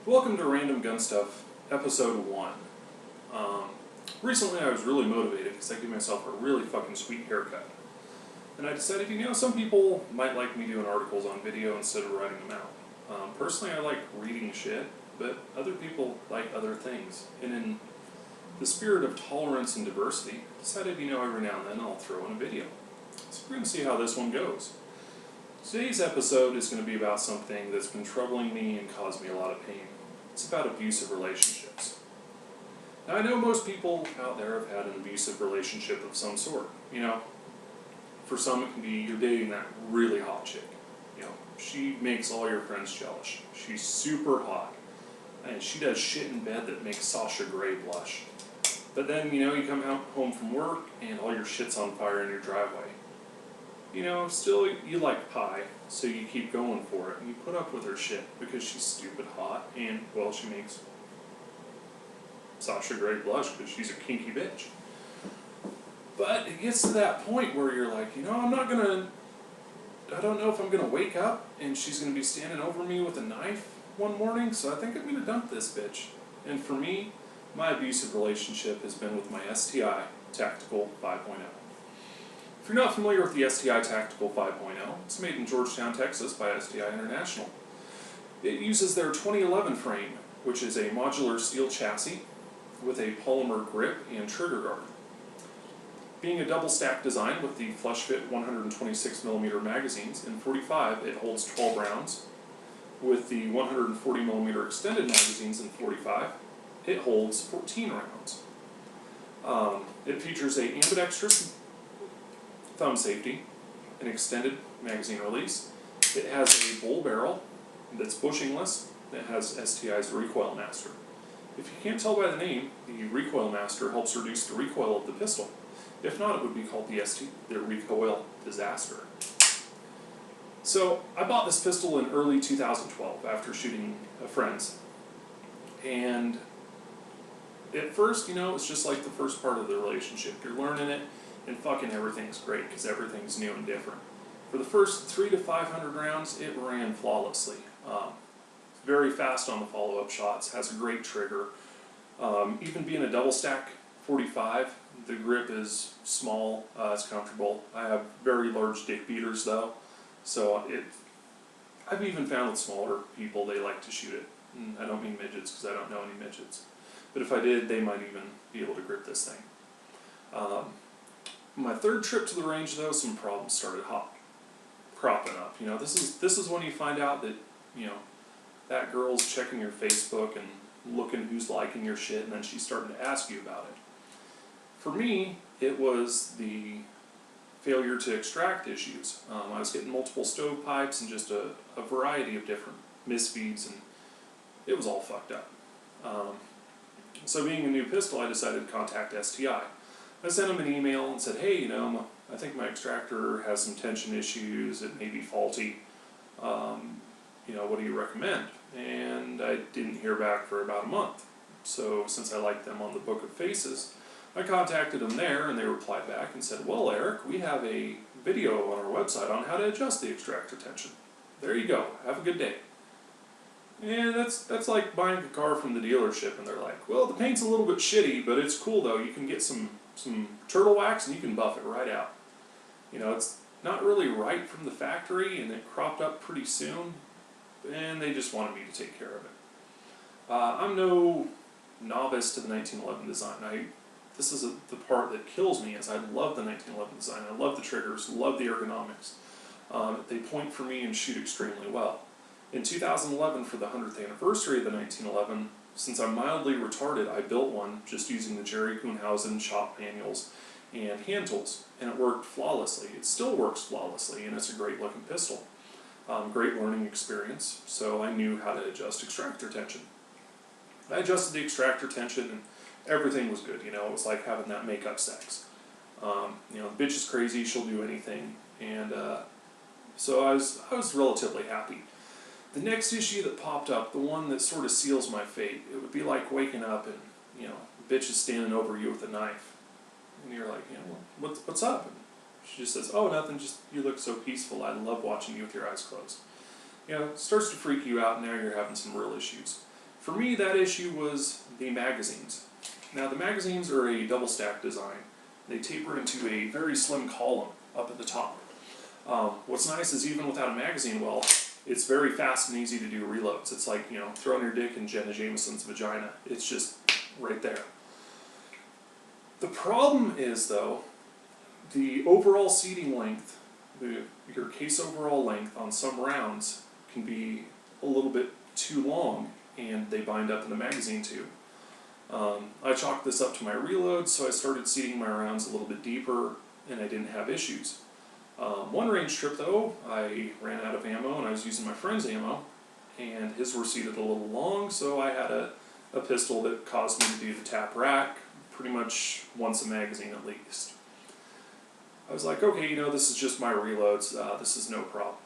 Welcome to Random Gun Stuff, Episode 1. Recently I was really motivated because I gave myself a really fucking sweet haircut. And I decided, some people might like me doing articles on video instead of writing them out. Personally, I like reading shit, but other people like other things. And in the spirit of tolerance and diversity, I decided, every now and then I'll throw in a video. So we're going to see how this one goes. Today's episode is going to be about something that's been troubling me and caused me a lot of pain. It's about abusive relationships. Now, I know most people out there have had an abusive relationship of some sort. For some it can be you're dating that really hot chick. She makes all your friends jealous. She's super hot. And she does shit in bed that makes Sasha Grey blush. But then, you come home from work and all your shit's on fire in your driveway. Still you like pie, so you keep going for it, and you put up with her shit because she's stupid hot, and, well, she makes Sasha Grey blush because she's a kinky bitch. But it gets to that point where you're like, I don't know if I'm gonna wake up and she's gonna be standing over me with a knife one morning, so I think I'm gonna dump this bitch. And for me, my abusive relationship has been with my STI Tactical 5.0. If you're not familiar with the STI Tactical 5.0, it's made in Georgetown, Texas by STI International. It uses their 2011 frame, which is a modular steel chassis with a polymer grip and trigger guard. Being a double stack design with the flush fit 126mm magazines, in .45 it holds 12 rounds. With the 140mm extended magazines in .45, it holds 14 rounds. It features a ambidextrous thumb safety, an extended magazine release. It has a bull barrel that's bushingless. It has STI's Recoil Master. If you can't tell by the name, the Recoil Master helps reduce the recoil of the pistol. If not, it would be called the Recoil Disaster. So I bought this pistol in early 2012 after shooting a friend's. And at first, it's just like the first part of the relationship. You're learning it, and fucking everything's great because everything's new and different. For the first 300 to 500 rounds, it ran flawlessly. Very fast on the follow-up shots, has a great trigger. Even being a double stack .45, the grip is small, it's comfortable. I have very large dick beaters though, so I've even found with smaller people they like to shoot it. And I don't mean midgets because I don't know any midgets. But if I did, they might even be able to grip this thing. My third trip to the range, though, some problems started cropping up. This is when you find out that, that girl's checking your Facebook and looking who's liking your shit, and then she's starting to ask you about it. For me, it was the failure to extract issues. I was getting multiple stovepipes and just a variety of different misfeeds, and it was all fucked up. So being a new pistol, I decided to contact STI. I sent them an email and said, hey, I think my extractor has some tension issues, it may be faulty, what do you recommend? And I didn't hear back for about a month. So since I liked them on the Book of Faces, I contacted them there, and they replied back and said, well, Eric, we have a video on our website on how to adjust the extractor tension. There you go, have a good day. And that's like buying a car from the dealership, and they're like, well, the paint's a little bit shitty, but it's cool though, you can get some turtle wax and you can buff it right out. It's not really right from the factory, and it cropped up pretty soon, and they just wanted me to take care of it. I'm no novice to the 1911 design. This is the part that kills me, is I love the 1911 design. I love the triggers, love the ergonomics. They point for me and shoot extremely well. In 2011, for the 100th anniversary of the 1911, since I'm mildly retarded, I built one just using the Jerry Kuhnhausen shop manuals and hand tools, and it worked flawlessly. It still works flawlessly, and it's a great looking pistol. Great learning experience, so I knew how to adjust extractor tension. I adjusted the extractor tension, and everything was good. It was like having that makeup sex. The bitch is crazy, she'll do anything, and so I was relatively happy. The next issue that popped up, the one that sort of seals my fate, it would be like waking up and, the bitch is standing over you with a knife. And you're like, what's up? And she just says, oh, nothing, just you look so peaceful. I love watching you with your eyes closed. It starts to freak you out, and now you're having some real issues. For me, that issue was the magazines. Now, the magazines are a double stack design. They taper into a very slim column up at the top. What's nice is even without a magazine well, it's very fast and easy to do reloads. It's like, throwing your dick in Jenna Jameson's vagina. It's just right there. The problem is, though, the overall seating length, your case overall length on some rounds can be a little bit too long, and they bind up in the magazine tube. I chalked this up to my reloads, so I started seating my rounds a little bit deeper, and I didn't have issues. One range trip, though, I ran out of ammo, and I was using my friend's ammo, and his were seated a little long, so I had a pistol that caused me to do the tap rack pretty much once a magazine at least. I was like, okay, this is just my reloads, this is no problem.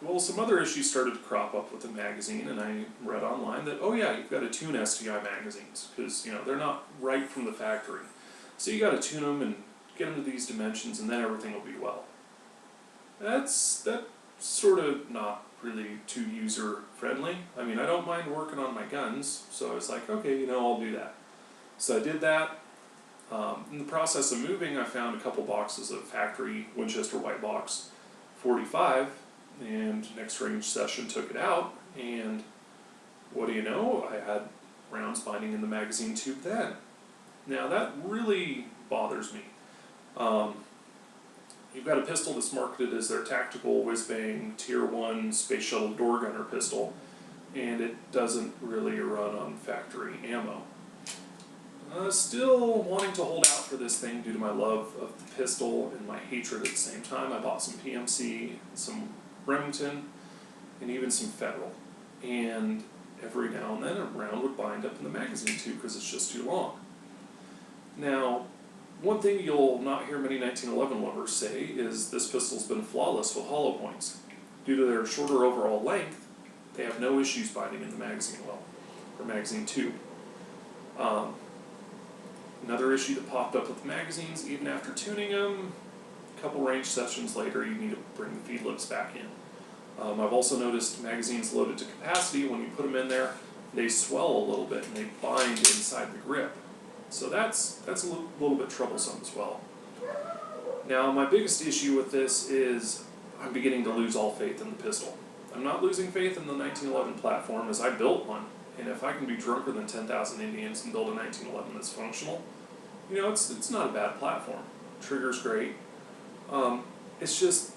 Well, some other issues started to crop up with the magazine, and I read online that, oh yeah, you've got to tune STI magazines, because, they're not right from the factory. So you got to tune them and get them to these dimensions, and then everything will be well. That's sort of not really too user-friendly. I mean, I don't mind working on my guns, so I was like, okay, I'll do that. So I did that. In the process of moving, I found a couple boxes of factory Winchester White Box 45, and next range session took it out, and what do you know, I had rounds binding in the magazine tube then. Now that really bothers me. You've got a pistol that's marketed as their tactical whiz-bang Tier 1 space shuttle door gunner pistol, and it doesn't really run on factory ammo. Still wanting to hold out for this thing due to my love of the pistol and my hatred at the same time. I bought some PMC, some Remington, and even some Federal. And every now and then a round would bind up in the magazine tube because it's just too long. Now, one thing you'll not hear many 1911 lovers say is this pistol's been flawless with hollow points. Due to their shorter overall length, they have no issues binding in the magazine well, or magazine tube. Another issue that popped up with the magazines, even after tuning them, a couple range sessions later, you need to bring the feed lips back in. I've also noticed magazines loaded to capacity, when you put them in there, they swell a little bit and they bind inside the grip. So that's a little bit troublesome as well. Now, my biggest issue with this is I'm beginning to lose all faith in the pistol. I'm not losing faith in the 1911 platform, as I built one. And if I can be drunker than 10,000 Indians and build a 1911 that's functional, it's not a bad platform. Trigger's great. It's just,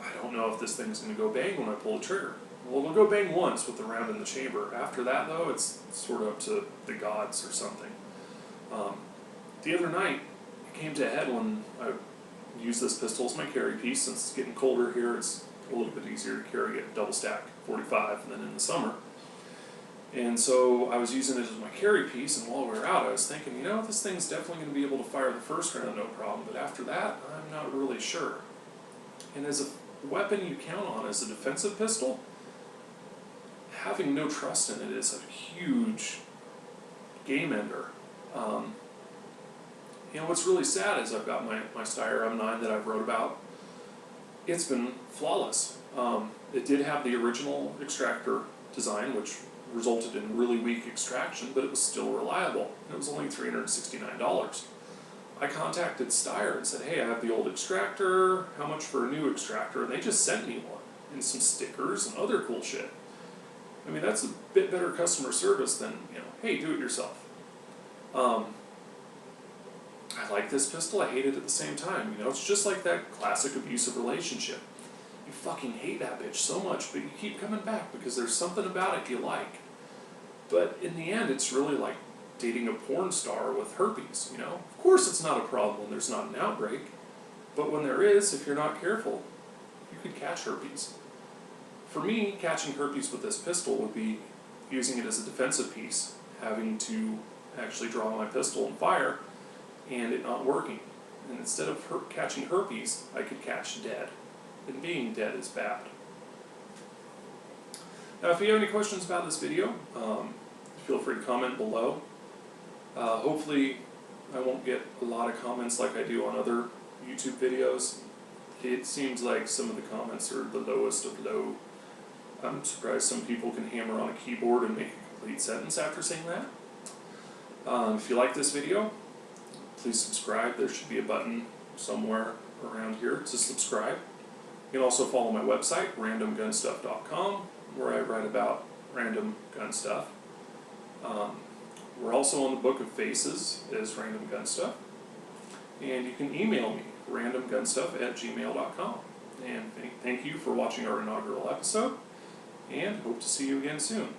I don't know if this thing's going to go bang when I pull the trigger. Well, it'll go bang once with the round in the chamber. After that, though, it's sort of up to the gods or something. The other night, it came to a head when I used this pistol as my carry piece. Since it's getting colder here, it's a little bit easier to carry a double stack 45 than in the summer. And so I was using it as my carry piece, and while we were out, I was thinking, this thing's definitely going to be able to fire the first round no problem, but after that, I'm not really sure. And as a weapon you count on as a defensive pistol, having no trust in it is a huge game ender. What's really sad is I've got my Steyr M9 that I've wrote about. It's been flawless. It did have the original extractor design, which resulted in really weak extraction, but it was still reliable. It was only $369. I contacted Steyr and said, hey, I have the old extractor, how much for a new extractor? And they just sent me one, and some stickers and other cool shit. I mean, that's a bit better customer service than, hey, do it yourself. I like this pistol, I hate it at the same time. It's just like that classic abusive relationship. You fucking hate that bitch so much, but you keep coming back because there's something about it you like. But in the end, it's really like dating a porn star with herpes, Of course it's not a problem when there's not an outbreak, but when there is, if you're not careful, you could catch herpes. For me, catching herpes with this pistol would be using it as a defensive piece, having to actually draw my pistol and fire, and it not working. And instead of catching herpes, I could catch dead. And being dead is bad. Now, if you have any questions about this video, feel free to comment below. Hopefully, I won't get a lot of comments like I do on other YouTube videos. It seems like some of the comments are the lowest of low. I'm surprised some people can hammer on a keyboard and make a complete sentence after saying that. If you like this video, please subscribe. There should be a button somewhere around here to subscribe. You can also follow my website, randomgunstuff.com, where I write about random gun stuff. We're also on the Book of Faces as Random Gun Stuff. And you can email me, randomgunstuff@gmail.com. And thank you for watching our inaugural episode, and hope to see you again soon.